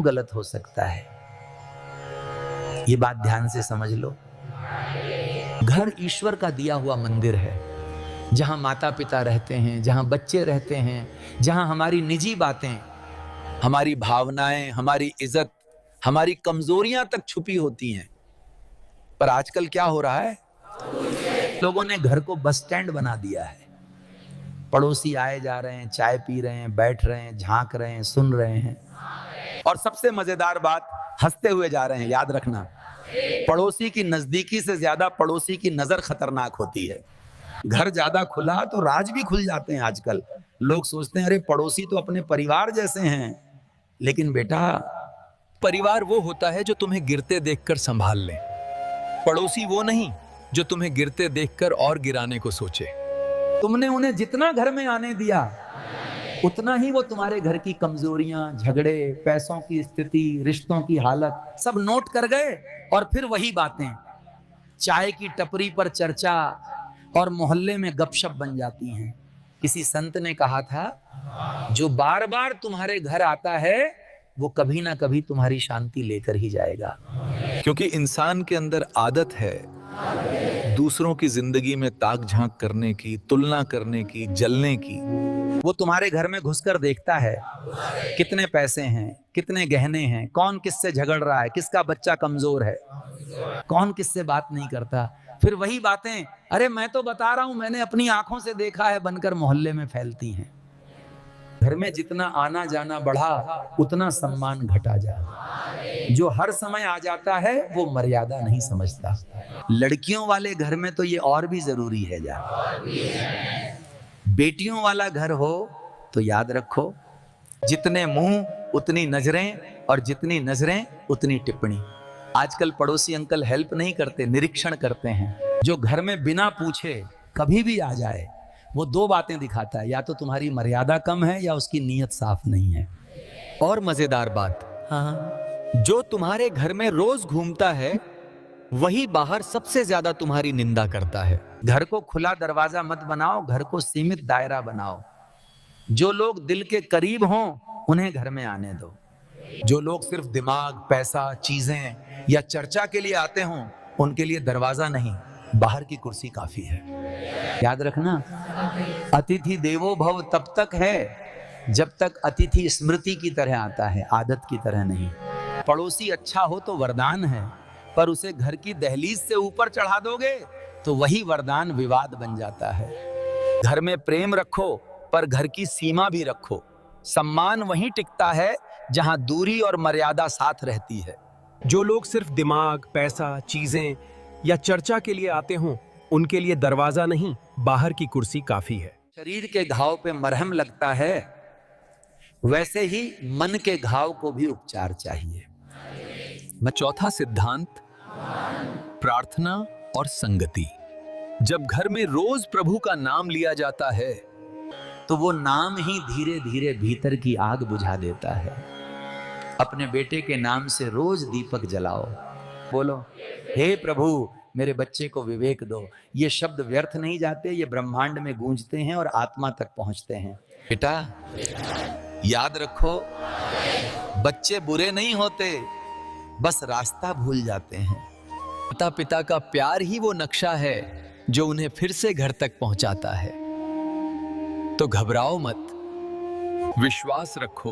गलत हो सकता है। ये बात ध्यान से समझ लो। घर ईश्वर का दिया हुआ मंदिर है, जहां माता पिता रहते हैं, जहां बच्चे रहते हैं, जहां हमारी निजी बातें, हमारी भावनाएं, हमारी इज्जत, हमारी कमजोरियां तक छुपी होती हैं। पर आजकल क्या हो रहा है, लोगों ने घर को बस स्टैंड बना दिया है। पड़ोसी आए जा रहे हैं, चाय पी रहे हैं, बैठ रहे हैं, झांक रहे हैं, सुन रहे हैं, और सबसे मजेदार बात, हंसते हुए जा रहे हैं। याद रखना, पड़ोसी की नजदीकी से ज्यादा पड़ोसी की नजर खतरनाक होती है। घर ज्यादा खुला तो राज भी खुल जाते हैं। आजकल लोग सोचते हैं अरे पड़ोसी तो अपने परिवार जैसे हैं, लेकिन बेटा परिवार वो होता है जो तुम्हें गिरते देखकर संभाल ले, पड़ोसी वो नहीं जो तुम्हें गिरते देखकर और गिराने को सोचे। तुमने उन्हें जितना घर में आने दिया, उतना ही वो तुम्हारे घर की कमजोरियां, झगड़े, पैसों की स्थिति, रिश्तों की हालत सब नोट कर गए, और फिर वही बातें चाय की टपरी पर चर्चा और मोहल्ले में गपशप बन जाती हैं। किसी संत ने कहा था, जो बार बार तुम्हारे घर आता है वो कभी ना कभी तुम्हारी शांति लेकर ही जाएगा। क्योंकि इंसान के अंदर आदत है दूसरों की जिंदगी में ताक झांक करने की, तुलना करने की, जलने की। वो तुम्हारे घर में घुसकर देखता है कितने पैसे हैं, कितने गहने हैं, कौन किससे झगड़ रहा है, किसका बच्चा कमजोर है, कौन किससे बात नहीं करता। फिर वही बातें, अरे मैं तो बता रहा हूं, मैंने अपनी आंखों से देखा है, बनकर मोहल्ले में फैलती हैं। घर में जितना आना जाना बढ़ा, उतना सम्मान घटा जा। जो हर समय आ जाता है वो मर्यादा नहीं समझता। लड़कियों वाले घर में तो ये और भी जरूरी है। जा बेटियों वाला घर हो तो याद रखो, जितने मुंह उतनी नजरें, और जितनी नजरें उतनी टिप्पणी। आजकल पड़ोसी अंकल हेल्प नहीं करते, निरीक्षण करते हैं। जो घर में बिना पूछे कभी भी आ जाए, वो दो बातें दिखाता है, या तो तुम्हारी मर्यादा कम है या उसकी नीयत साफ नहीं है। और मजेदार बात, हाँ, जो तुम्हारे घर में रोज घूमता है वही बाहर सबसे ज्यादा तुम्हारी निंदा करता है। घर को खुला दरवाजा मत बनाओ, घर को सीमित दायरा बनाओ। जो लोग दिल के करीब हों उन्हें घर में आने दो। जो लोग सिर्फ दिमाग, पैसा, चीजें या चर्चा के लिए आते हों, उनके लिए दरवाजा नहीं, बाहर की कुर्सी काफी है। याद रखना, अतिथि देवो भव तब तक है जब तक अतिथि स्मृति की तरह आता है, आदत की तरह नहीं। पड़ोसी अच्छा हो तो वरदान है, पर उसे घर की दहलीज से ऊपर चढ़ा दोगे तो वही वरदान विवाद बन जाता है। घर में प्रेम रखो, पर घर की सीमा भी रखो। सम्मान वहीं टिकता है जहां दूरी और मर्यादा साथ रहती है। जो लोग सिर्फ दिमाग, पैसा, चीजें या चर्चा के लिए आते हों, उनके लिए दरवाजा नहीं, बाहर की कुर्सी काफी है। शरीर के घाव पे मरहम लगता है, वैसे ही मन के घाव को भी उपचार चाहिए। चौथा सिद्धांत, प्रार्थना और संगति। जब घर में रोज प्रभु का नाम लिया जाता है तो वो नाम ही धीरे धीरे भीतर की आग बुझा देता है। अपने बेटे के नाम से रोज दीपक जलाओ, बोलो, हे प्रभु मेरे बच्चे को विवेक दो। ये शब्द व्यर्थ नहीं जाते, ये ब्रह्मांड में गूंजते हैं और आत्मा तक पहुंचते हैं। बेटा याद रखो, बच्चे बुरे नहीं होते, बस रास्ता भूल जाते हैं। माता पिता का प्यार ही वो नक्शा है जो उन्हें फिर से घर तक पहुंचाता है। तो घबराओ मत, विश्वास रखो,